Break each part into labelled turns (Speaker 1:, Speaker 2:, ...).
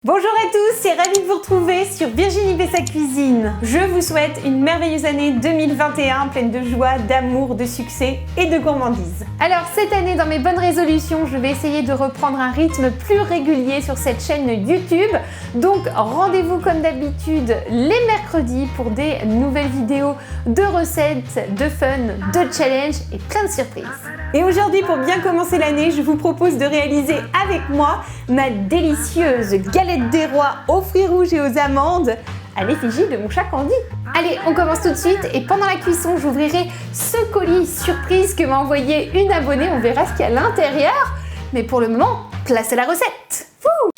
Speaker 1: Bonjour à tous, c'est ravi de vous retrouver sur Virginie fait sa cuisine. Je vous souhaite une merveilleuse année 2021 pleine de joie, d'amour, de succès et de gourmandise. Alors cette année dans mes bonnes résolutions, je vais essayer de reprendre un rythme plus régulier sur cette chaîne YouTube. Donc rendez-vous comme d'habitude les mercredis pour des nouvelles vidéos de recettes, de fun, de challenge et plein de surprises. Et aujourd'hui, pour bien commencer l'année, je vous propose de réaliser avec moi ma délicieuse galette des rois aux fruits rouges et aux amandes à l'effigie de mon chat Candy. Allez, on commence tout de suite et pendant la cuisson, j'ouvrirai ce colis surprise que m'a envoyé une abonnée. On verra ce qu'il y a à l'intérieur. Mais pour le moment, place à la recette. Wouh!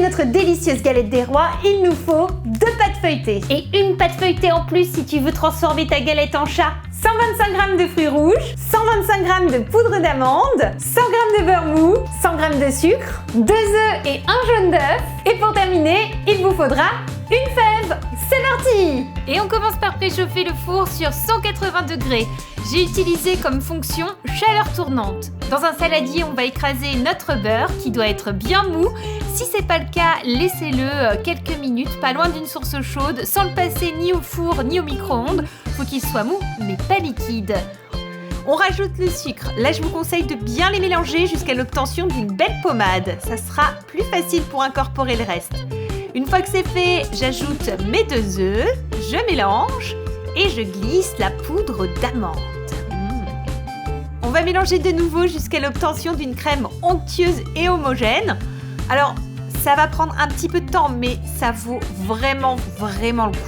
Speaker 1: Notre délicieuse galette des rois, il nous faut 2 pâtes feuilletées.
Speaker 2: Et une pâte feuilletée en plus si tu veux transformer ta galette en chat.
Speaker 1: 125 g de fruits rouges, 125 g de poudre d'amande, 100 g de beurre mou, 100 g de sucre, 2 œufs et un jaune d'œuf. Et pour terminer, il vous faudra une fève. C'est parti!
Speaker 2: Et on commence par préchauffer le four sur 180 degrés. J'ai utilisé comme fonction chaleur tournante. Dans un saladier, on va écraser notre beurre qui doit être bien mou. Si c'est pas le cas, laissez-le quelques minutes, pas loin d'une source chaude, sans le passer ni au four ni au micro-ondes. Faut qu'il soit mou, mais pas liquide. On rajoute le sucre. Là, je vous conseille de bien les mélanger jusqu'à l'obtention d'une belle pommade. Ça sera plus facile pour incorporer le reste. Une fois que c'est fait, j'ajoute mes 2 œufs, je mélange et je glisse la poudre d'amande. On va mélanger de nouveau jusqu'à l'obtention d'une crème onctueuse et homogène. Alors, ça va prendre un petit peu de temps, mais ça vaut vraiment le coup.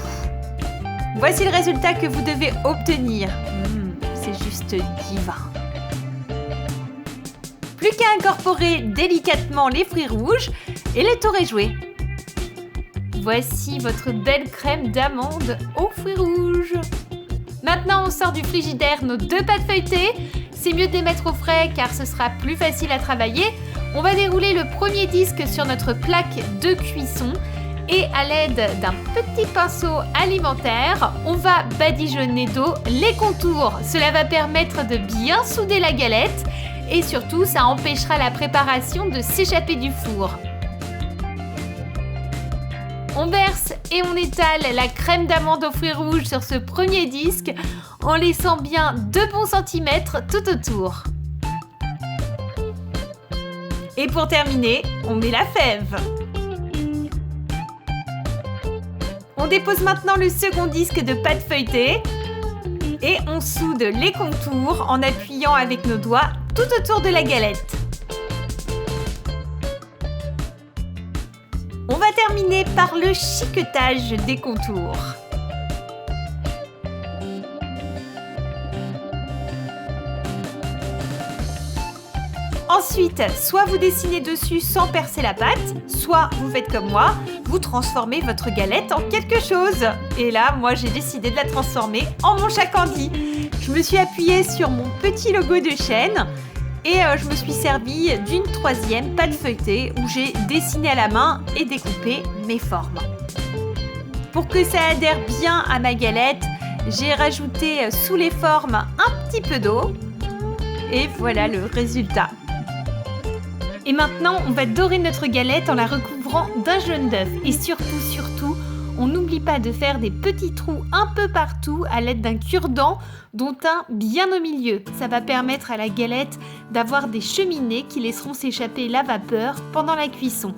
Speaker 2: Voici le résultat que vous devez obtenir. C'est juste divin. Plus qu'à incorporer délicatement les fruits rouges et le tour est joué. Voici votre belle crème d'amande aux fruits rouges. Maintenant, on sort du frigidaire nos 2 pâtes feuilletées. C'est mieux de les mettre au frais car ce sera plus facile à travailler. On va dérouler le premier disque sur notre plaque de cuisson et à l'aide d'un petit pinceau alimentaire, on va badigeonner d'eau les contours. Cela va permettre de bien souder la galette et surtout, ça empêchera la préparation de s'échapper du four. On verse et on étale la crème d'amande aux fruits rouges sur ce premier disque en laissant bien 2 bons centimètres tout autour. Et pour terminer, on met la fève. On dépose maintenant le second disque de pâte feuilletée et on soude les contours en appuyant avec nos doigts tout autour de la galette. On va terminer par le chiquetage des contours. Ensuite, soit vous dessinez dessus sans percer la pâte, soit vous faites comme moi, vous transformez votre galette en quelque chose. Et là, moi j'ai décidé de la transformer en mon chat Candy. Je me suis appuyée sur mon petit logo de chaîne et je me suis servi d'une 3e pâte feuilletée où j'ai dessiné à la main et découpé mes formes. Pour que ça adhère bien à ma galette, j'ai rajouté sous les formes un petit peu d'eau et voilà le résultat. Et maintenant, on va dorer notre galette en la recouvrant d'un jaune d'œuf. Et surtout, on n'oublie pas de faire des petits trous un peu partout à l'aide d'un cure-dent, dont un bien au milieu. Ça va permettre à la galette d'avoir des cheminées qui laisseront s'échapper la vapeur pendant la cuisson.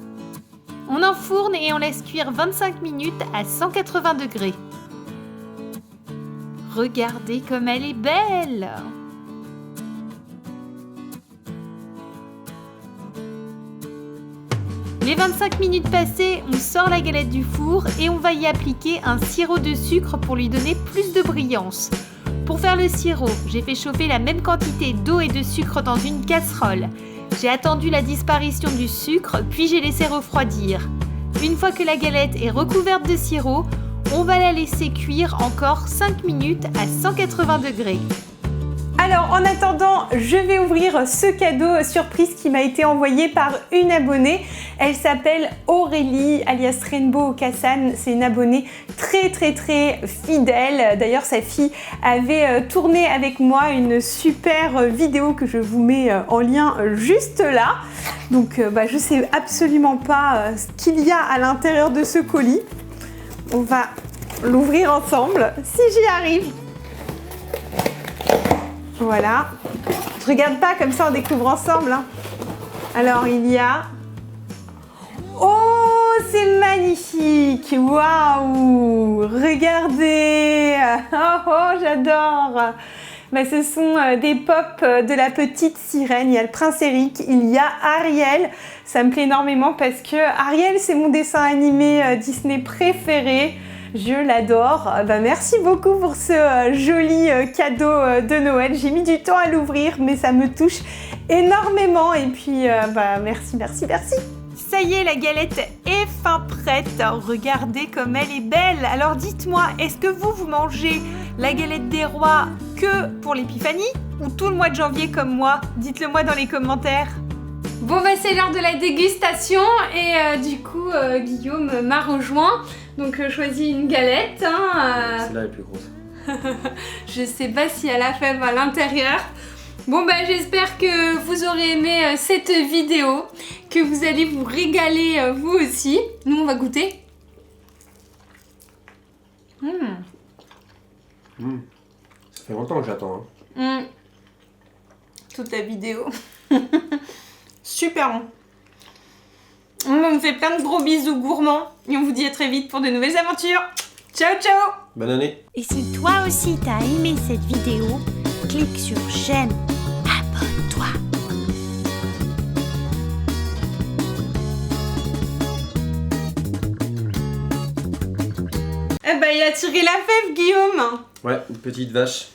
Speaker 2: On enfourne et on laisse cuire 25 minutes à 180 degrés. Regardez comme elle est belle! Les 25 minutes passées, on sort la galette du four et on va y appliquer un sirop de sucre pour lui donner plus de brillance. Pour faire le sirop, j'ai fait chauffer la même quantité d'eau et de sucre dans une casserole. J'ai attendu la disparition du sucre, puis j'ai laissé refroidir. Une fois que la galette est recouverte de sirop, on va la laisser cuire encore 5 minutes à 180 degrés.
Speaker 1: Alors en attendant, je vais ouvrir ce cadeau surprise qui m'a été envoyé par une abonnée. Elle s'appelle Aurélie alias Rainbow Kassan. C'est une abonnée très fidèle. D'ailleurs sa fille avait tourné avec moi une super vidéo que je vous mets en lien juste là. Donc je sais absolument pas ce qu'il y a à l'intérieur de ce colis. On va l'ouvrir ensemble si j'y arrive. Voilà. Je regarde pas comme ça, on découvre ensemble. Hein. Alors il y a... Oh, c'est magnifique! Waouh! Regardez! Oh, j'adore! Ce sont des pops de la petite sirène. Il y a le prince Eric, il y a Ariel. Ça me plaît énormément parce que Ariel, c'est mon dessin animé Disney préféré. Je l'adore. Merci beaucoup pour ce joli cadeau de Noël. J'ai mis du temps à l'ouvrir, mais ça me touche énormément. Et puis, merci.
Speaker 2: Ça y est, la galette est fin prête. Regardez comme elle est belle. Alors dites-moi, est-ce que vous mangez la galette des rois que pour l'épiphanie ou tout le mois de janvier comme moi? Dites-le moi dans les commentaires.
Speaker 1: Bon c'est l'heure de la dégustation et du coup Guillaume m'a rejoint. Donc je choisis une galette.
Speaker 3: C'est là la plus grosse.
Speaker 1: Je sais pas si elle a fève à l'intérieur. Bon j'espère que vous aurez aimé cette vidéo, que vous allez vous régaler vous aussi. Nous on va goûter.
Speaker 3: Ça fait longtemps que j'attends.
Speaker 1: Toute la vidéo. Super bon. On vous fait plein de gros bisous gourmands et on vous dit à très vite pour de nouvelles aventures. Ciao ciao.
Speaker 3: Bonne année.
Speaker 2: Et si toi aussi t'as aimé cette vidéo, clique sur j'aime, abonne-toi.
Speaker 1: Il a tiré la fève Guillaume.
Speaker 3: Ouais, une petite vache.